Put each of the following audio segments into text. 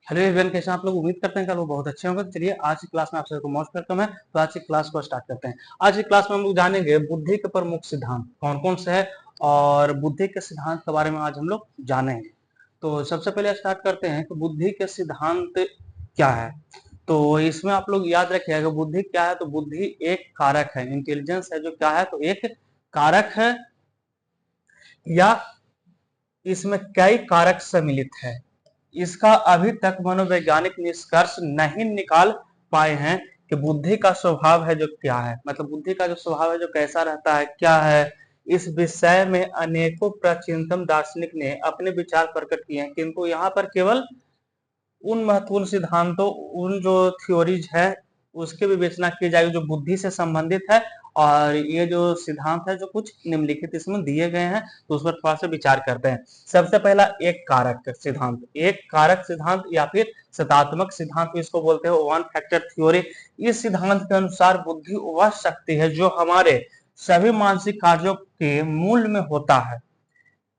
Hello everyone, कैसे हैं आप लोग। उम्मीद करते हैं कि लोग बहुत अच्छे होंगे। तो चलिए आज की क्लास में आप सबको मोस्ट वेलकम है। तो आज की क्लास को स्टार्ट करते हैं। आज की क्लास में हम लोग जानेंगे बुद्धि के प्रमुख सिद्धांत कौन कौन से है और बुद्धि के सिद्धांत के बारे में आज हम लोग जानेंगे। तो सबसे पहले स्टार्ट करते हैं कि बुद्धि के सिद्धांत क्या है। तो इसमें आप लोग याद रखिएगा कि बुद्धि क्या है। तो बुद्धि एक कारक है, इंटेलिजेंस है जो क्या है, तो एक कारक है या इसमें कई कारक सम्मिलित है। इसका अभी तक मनोवैज्ञानिक निष्कर्ष नहीं निकाल पाए हैं कि बुद्धि का स्वभाव है जो क्या है, मतलब बुद्धि का जो स्वभाव है जो कैसा रहता है, क्या है। इस विषय में अनेकों प्राचीनतम दार्शनिक ने अपने विचार प्रकट किए हैं, किंतु यहाँ पर केवल उन महत्वपूर्ण सिद्धांतों, उन जो थ्योरीज है उसकी विवेचना की जाएगी जो बुद्धि से संबंधित है। और ये जो सिद्धांत है जो कुछ निम्नलिखित इसमें दिए गए हैं, तो उस पर थोड़ा सा विचार करते हैं। सबसे पहला एक कारक सिद्धांत, एक कारक सिद्धांत या फिर सतात्मक सिद्धांत भी इसको बोलते हैं, वन फैक्टर थ्योरी। इस सिद्धांत के अनुसार बुद्धि वह शक्ति है जो हमारे सभी मानसिक कार्यों के मूल में होता है।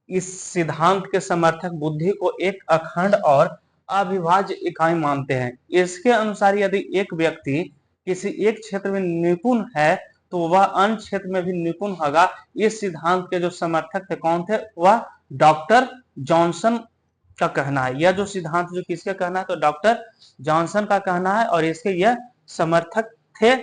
इस सिद्धांत के समर्थक बुद्धि को एक अखंड और अविभाज्य इकाई मानते हैं। इसके अनुसार यदि एक व्यक्ति किसी एक क्षेत्र में निपुण है तो वह अन्य क्षेत्र में भी निपुण होगा। इस सिद्धांत के जो समर्थक थे कौन थे, वह डॉक्टर जॉनसन का कहना है। यह जो सिद्धांत जो किसका कहना है, तो डॉक्टर जॉनसन का कहना है। और इसके यह समर्थक थे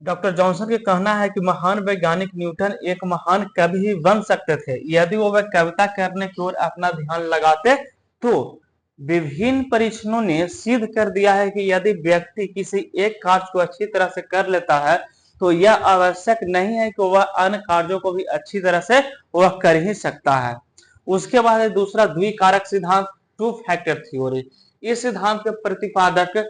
डॉक्टर जॉनसन के कहना है कि महान वैज्ञानिक न्यूटन एक महान कवि ही बन सकते थे यदि वो वह कविता करने की ओर अपना ध्यान लगाते। तो विभिन्न परीक्षणों ने सिद्ध कर दिया है कि यदि व्यक्ति किसी एक कार्य को अच्छी तरह से कर लेता है तो यह आवश्यक नहीं है कि वह अन्य कार्यों को भी अच्छी तरह से वह कर ही सकता है। उसके बाद है दूसरा द्विकारक सिद्धांत, टू फैक्टर थ्योरी। इस सिद्धांत के प्रतिपादक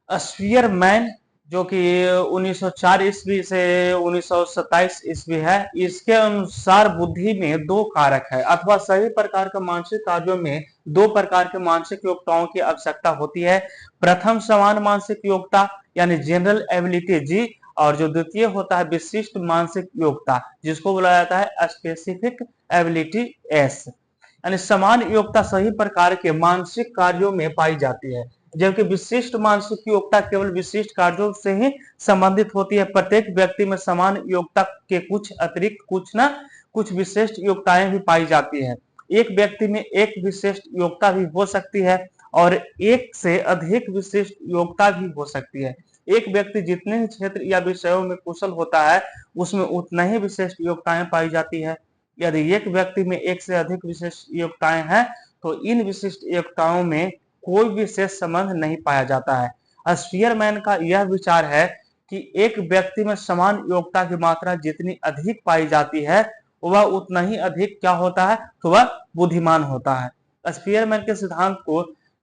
स्पीयरमैन जो कि 1904 ईस्वी से 1927 ईस्वी है। इसके अनुसार बुद्धि में दो कारक है अथवा सभी प्रकार के मानसिक कार्यों में दो प्रकार के मानसिक योग्यताओं की आवश्यकता होती है। प्रथम समान मानसिक योग्यता यानी जनरल एबिलिटी जी, और जो द्वितीय होता है विशिष्ट मानसिक योग्यता जिसको बोला जाता है स्पेसिफिक एबिलिटी एस। यानी समान योग्यता सभी प्रकार के मानसिक कार्यों में पाई जाती है, जबकि विशिष्ट मानसिक योग्यता केवल विशिष्ट कार्यों से ही संबंधित होती है। प्रत्येक व्यक्ति में समान योग्यता के कुछ अतिरिक्त कुछ न कुछ विशिष्ट योग्यताएं भी पाई जाती है। एक व्यक्ति में एक विशिष्ट योग्यता भी हो सकती है और एक से अधिक विशिष्ट योग्यता भी हो सकती है। एक व्यक्ति जितने ही क्षेत्र या विषयों में कुशल होता है उसमें उतना ही विशिष्ट योग्यताएं पाई जाती है। यदि एक व्यक्ति में एक से अधिक विशिष्ट योग्यताएं हैं तो इन विशिष्ट योग्यताओं में कोई विशेष संबंध नहीं पाया जाता है। स्पीयरमैन का यह विचार है कि एक व्यक्ति में समान योग्यता की मात्रा जितनी अधिक पाई जाती है वह उतना ही अधिक क्या होता है, तो वह बुद्धिमान होता है। स्पीयरमैन के सिद्धांत को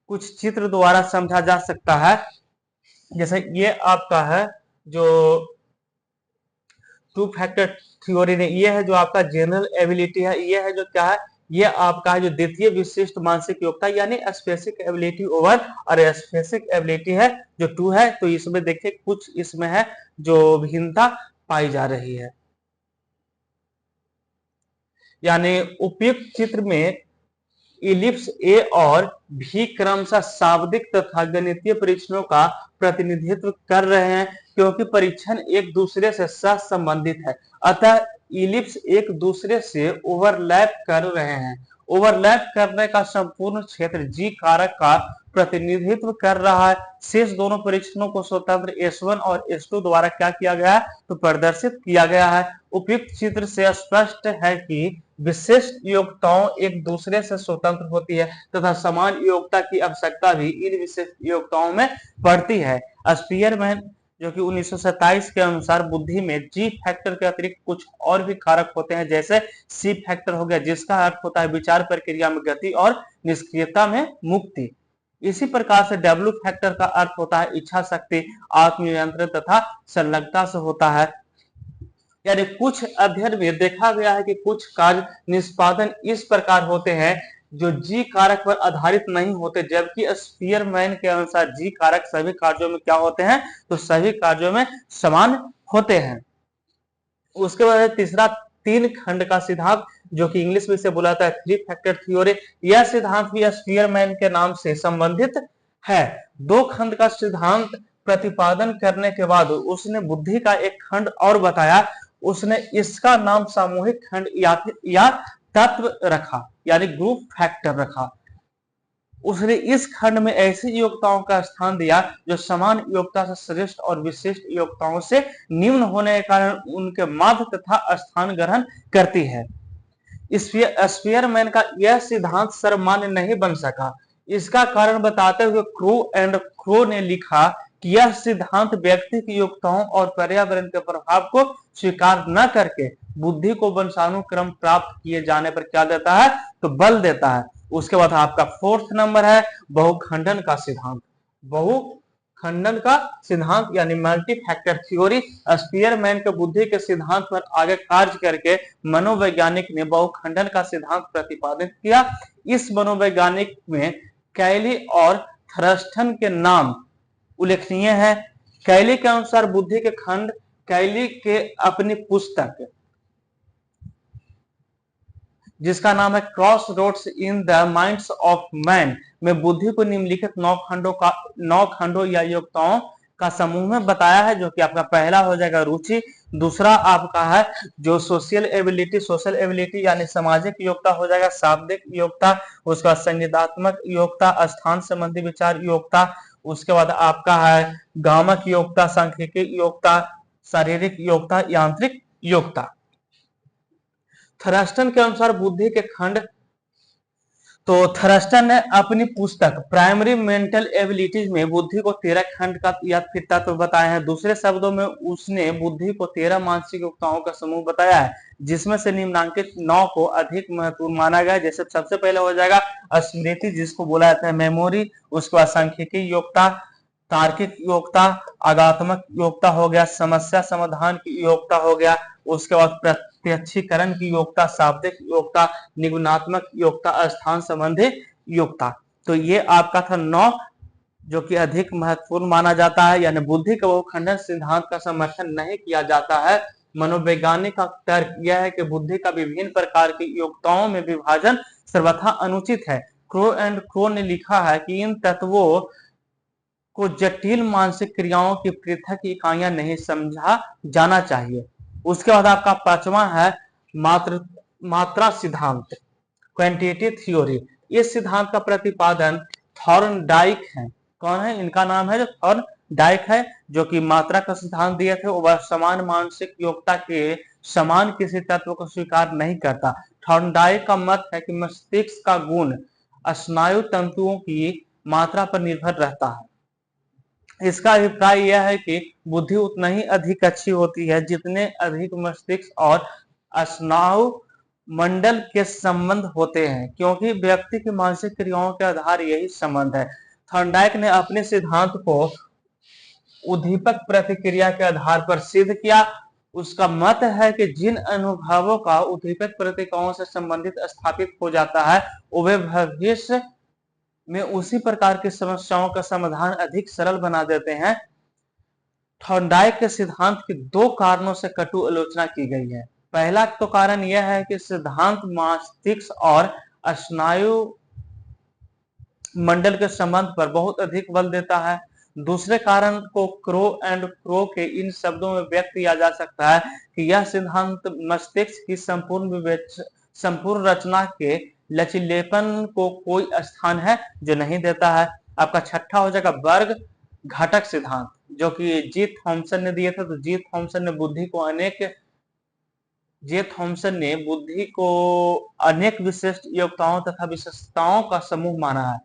कुछ चित्र द्वारा समझा जा सकता है। जैसे ये आपका है जो टू फैक्टर थ्योरी ने, ये है जो आपका जनरल एबिलिटी है, ये है जो क्या है, ये आपका है जो द्वितीय विशिष्ट मानसिक योग्यता यानी स्पेसिफिक एबिलिटी ओवर, और स्पेसिफिक एबिलिटी है जो टू है। तो इसमें देखिए कुछ इसमें है जो भिन्नता पाई जा रही है। यानी उपयुक्त चित्र में इलिप्स ए और भी क्रमशः शाब्दिक तथा गणितीय परीक्षणों का प्रतिनिधित्व कर रहे हैं क्योंकि परीक्षण एक दूसरे से सहसंबंधित है। अतः इलिप्स एक दूसरे से ओवरलैप कर रहे हैं। ओवरलैप करने का संपूर्ण क्षेत्र जी कारक का प्रतिनिधित्व कर रहा है। शेष दोनों परीक्षणों को स्वतंत्र S1 और S2 द्वारा क्या किया गया है, तो प्रदर्शित किया गया है। उपयुक्त चित्र से स्पष्ट है कि विशिष्ट योग्यताओं एक दूसरे से स्वतंत्र होती है तथा समान योग्यता की आवश्यकता भी इन विशिष्ट योग्यताओं में पड़ती है। स्पीयरमैन जो कि 1927 के अनुसार बुद्धि में जी फैक्टर के अतिरिक्त कुछ और भी कारक होते हैं, जैसे सी फैक्टर हो गया जिसका अर्थ होता है विचार प्रक्रिया में गति और निष्क्रियता में मुक्ति। इसी प्रकार से डब्ल्यू फैक्टर का अर्थ होता है इच्छा शक्ति, आत्मनियंत्रण तथा संलग्नता से होता है। यानी कुछ अध्ययन में देखा गया है कि कुछ कार्य निष्पादन इस प्रकार होते हैं जो जी कारक पर आधारित नहीं होते, जबकि स्पीयरमैन के अनुसार जी कारक सभी कार्यों में क्या होते हैं, तो सभी कार्यों में समान होते हैं। उसके बाद तीसरा तीन खंड का सिद्धांत, जो कि इंग्लिश में इसे बोला जाता है थ्री फैक्टर थ्योरी। यह सिद्धांत भी स्पीयरमैन के नाम से संबंधित है। दो खंड का सिद्धांत प्रतिपादन करने के बाद उसने बुद्धि का एक खंड और बताया। उसने इसका नाम सामूहिक खंड या तत्व रखा, यानी ग्रुप फैक्टर रखा। उसने इस खंड में ऐसी योग्यताओं का स्थान दिया जो समान योग्यता से श्रेष्ठ और विशिष्ट योग्यताओं से निम्न होने के कारण उनके माध्य तथा स्थान ग्रहण करती है। स्पीयरमैन का यह सिद्धांत सर्वमान्य नहीं बन सका। इसका कारण बताते हुए क्रो ने लिखा कि यह सिद्धांत व्यक्ति की योग्यताओं और पर्यावरण के प्रभाव को स्वीकार न करके बुद्धि को वंशानुक्रम प्राप्त किए जाने पर क्या देता है, तो बल देता है। उसके बाद आपका फोर्थ नंबर है बहुखंडन का सिद्धांत। बहुखंडन का सिद्धांत यानी मल्टी फैक्टर थ्योरी। स्पीयरमैन के बुद्धि के सिद्धांत पर आगे कार्य करके मनोवैज्ञानिक ने बहुखंडन का सिद्धांत प्रतिपादित किया। इस मनोवैज्ञानिक में कैली और थर्स्टन के नाम उल्लेखनीय है। कैली के अनुसार बुद्धि के खंड, कैली के अपनी पुस्तक जिसका नाम है cross roads in the minds of man में बुद्धि को निम्नलिखित 9 खंडों या योग्यताओं का समूह में बताया है, जो कि आपका पहला हो जाएगा रुचि। दूसरा आपका है जो सोशल एबिलिटी यानी सामाजिक योग्यता हो जाएगा, शाब्दिक योग्यता। उसके बाद संगीतात्मक योग्यता, स्थान संबंधी विचार योग्यता। उसके बाद आपका है गामक योग्यता, सांख्यिकी योग्यता, शारीरिक योग्यता, यांत्रिक योग्यता। थर्स्टन के अनुसार बुद्धि के खंड, तो थर्स्टन ने अपनी पुस्तक प्राइमरी मेंटल एबिलिटीज में बुद्धि को 13 खंड का या फिर तत्व बताए हैं। दूसरे शब्दों में उसने बुद्धि को 13 मानसिक योग्यताओं का समूह बताया है, जिसमें से निम्नांकित 9 को अधिक महत्वपूर्ण माना गया है। जैसे सबसे पहले हो जाएगा स्मृति, जिसको बोला जाता है मेमोरी। उसके बाद सांख्यिकी योग्यता, तार्किक योग्यता, आगात्मक योग्यता हो गया, समस्या समाधान की योग्यता हो गया। उसके बाद प्रत्यक्षीकरण की योग्यता, शाब्दिक योग्यता, निगुणात्मक योग्यता, स्थान संबंधी योग्यता। तो ये आपका था 9 जो कि अधिक महत्वपूर्ण माना जाता है। यानी बुद्धि के बहुखंडन सिद्धांत का समर्थन नहीं किया जाता है। मनोवैज्ञानिक का तर्क यह है कि बुद्धि का विभिन्न प्रकार की योग्यताओं में विभाजन सर्वथा अनुचित है। क्रो ने लिखा है कि इन तत्वों को जटिल मानसिक क्रियाओं की पृथक इकाइयां नहीं समझा जाना चाहिए। उसके बाद आपका पांचवा है मात्रा सिद्धांत, क्वांटिटेटिव थ्योरी। इस सिद्धांत का प्रतिपादन थॉर्नडाइक है। कौन है? इनका नाम है जो थॉर्नडाइक है, जो कि मात्रा का सिद्धांत दिए थे। वह समान मानसिक योग्यता के समान किसी तत्व को स्वीकार नहीं करता। थॉर्नडाइक का मत है कि मस्तिष्क का गुण स्नायु तंतुओं की मात्रा पर निर्भर रहता है। इसका अभिप्राय यह है कि बुद्धि उतना ही अधिक अच्छी होती है जितने अधिक मस्तिष्क और स्नायु मंडल के संबंध होते हैं, क्योंकि व्यक्ति की मानसिक क्रियाओं के आधार यही संबंध है। थॉर्नडाइक ने अपने सिद्धांत को उद्दीपक प्रतिक्रिया के आधार पर सिद्ध किया। उसका मत है कि जिन अनुभवों का उद्दीपक प्रतिक्रियाओं से संबंधित स्थापित हो जाता है, वे भविष्य में उसी प्रकार की समस्याओं का समाधान अधिक सरल बना देते हैं। थॉर्नडाइक के सिद्धांत की 2 कारणों से कटु आलोचना की गई है। पहला तो कारण यह है कि सिद्धांत मस्तिष्क और स्नायु मंडल के संबंध पर बहुत अधिक बल देता है। दूसरे कारण को क्रो के इन शब्दों में व्यक्त किया जा सकता है कि यह सिद्धांत मस्तिष्क की संपूर्ण रचना के लचीलेपन को कोई स्थान है जो नहीं देता है। आपका छठा हो जाएगा वर्ग घटक सिद्धांत, जो कि जी थॉमसन ने दिए थे। तो जी थॉमसन ने बुद्धि को अनेक विशिष्ट योग्यताओं तथा विशेषताओं का समूह माना है।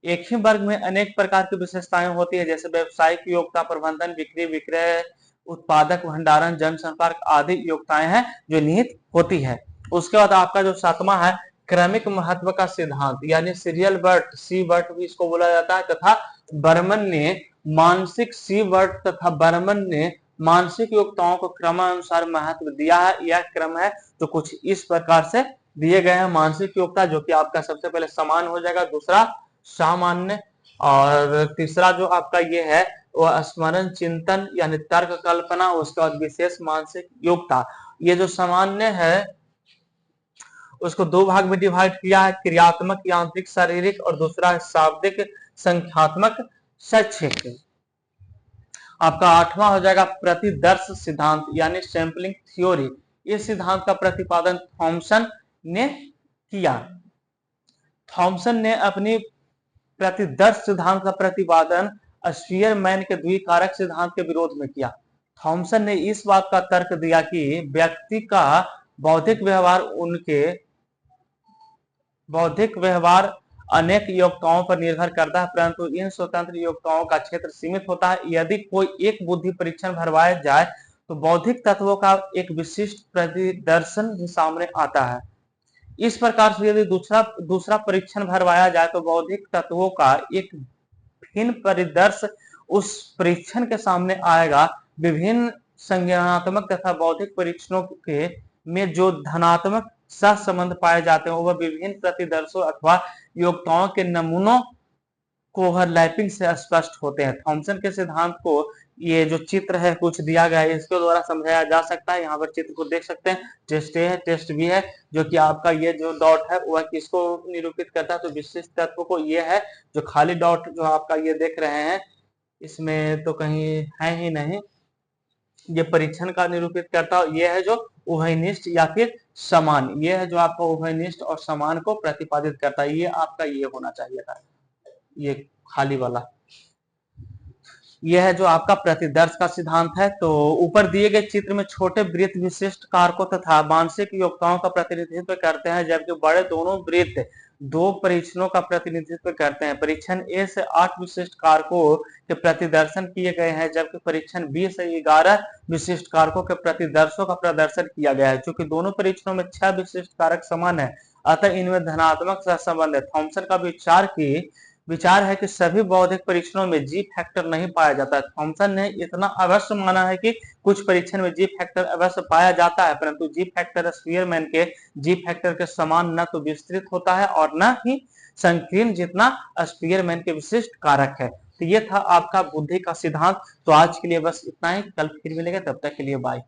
एक ही वर्ग में अनेक प्रकार की विशेषताएं होती है, जैसे व्यवसायिक योग्यता, प्रबंधन, बिक्री, विक्रय, उत्पादक, भंडारण, जनसंपर्क आदि योग्यताएं हैं जो निहित होती है। उसके बाद आपका जो 7वां है क्रमिक महत्व का सिद्धांत, यानी सीरियल वर्ट, सी वर्ट भी इसको बोला जाता है, तथा बर्मन ने मानसिक सी वर्ट तथा बर्मन ने मानसिक योग्यताओं को क्रमानुसार महत्व दिया है। यह क्रम है तो कुछ इस प्रकार से दिए गए हैं। मानसिक योग्यता जो कि आपका सबसे पहले समान हो जाएगा, दूसरा सामान्य, और तीसरा जो आपका ये है वो स्मरण चिंतन यानी तर्क कल्पना, उसके बाद विशेष मानसिक योग्यता। ये जो सामान्य है उसको दो भाग में डिवाइड किया है, क्रियात्मक यांत्रिक शारीरिक, और दूसरा है शाब्दिक संख्यात्मक शैक्षिक। आपका आठवां हो जाएगा प्रतिदर्श सिद्धांत यानी सैंपलिंग थ्योरी। इस सिद्धांत का प्रतिपादन थॉमसन ने किया। थॉमसन ने अपनी प्रतिदर्श सिद्धांत का प्रतिपादन स्पीयरमैन के द्विकारक सिद्धांत के विरोध में किया। थॉमसन ने इस बात का तर्क दिया कि व्यक्ति का बौद्धिक व्यवहार उनके बौद्धिक व्यवहार अनेक योग्यताओं पर निर्भर करता है, परंतु इन स्वतंत्र योग्यताओं का क्षेत्र सीमित होता है। यदि कोई एक बुद्धि परीक्षण भरवाया जाए तो बौद्धिक तत्वों का एक विशिष्ट प्रतिदर्शन भी सामने आता है। इस प्रकार से यदि दूसरा परीक्षण भरवाया जाए तो बौद्धिक तत्वों का एक भिन्न परिदर्श उस परीक्षण के सामने आएगा। विभिन्न संज्ञानात्मक तथा बौद्धिक परीक्षणों के में जो धनात्मक सहसंबंध पाए जाते हैं वह विभिन्न प्रतिदर्शों अथवा योग्यताओं के नमूनों को ओवरलैपिंग से स्पष्ट होते हैं। थॉमसन के सिद्धांत को ये जो चित्र है कुछ दिया गया है इसके द्वारा समझाया जा सकता है। यहाँ पर चित्र को देख सकते हैं, टेस्ट ए है, टेस्ट बी है, जो कि आपका ये जो डॉट है वह किसको निरूपित करता है, तो विशिष्ट तत्व को। ये है जो खाली डॉट जो आपका ये देख रहे हैं इसमें तो कहीं है ही नहीं, ये परीक्षण का निरूपित करता है। ये है जो उभयनिष्ठ या फिर समान, ये है जो आपका उभयनिष्ठ और समान को प्रतिपादित करता है। ये आपका ये होना चाहिए था, ये खाली वाला। यह है जो आपका प्रतिदर्श का सिद्धांत है। तो ऊपर दिए गए चित्र में छोटे वृत्त विशिष्ट कारकों तथा मानसिक योग्यताओं का प्रतिनिधित्व करते हैं, जबकि बड़े दोनों वृत्त दो परीक्षणों का प्रतिनिधित्व करते हैं। परीक्षण ए से 8 विशिष्ट कारकों के प्रतिदर्शन किए गए हैं, जबकि परीक्षण बी से 11 विशिष्ट कारकों के प्रतिदर्शों का प्रदर्शन किया गया है। चूंकि दोनों परीक्षणों में 6 विशिष्ट कारक समान है, अतः इनमें धनात्मक सहसंबंध है। थॉमसन का विचार है कि सभी बौद्धिक परीक्षणों में जी फैक्टर नहीं पाया जाता है। थॉमसन ने इतना अवश्य माना है कि कुछ परीक्षण में जी फैक्टर अवश्य पाया जाता है, परंतु जी फैक्टर स्पीयरमैन के जी फैक्टर के समान न तो विस्तृत होता है और न ही संकीर्ण जितना स्पीयरमैन के विशिष्ट कारक है। तो ये था आपका बुद्धि का सिद्धांत। तो आज के लिए बस इतना ही, कल फिर मिलेगा, तब तक के लिए बाय।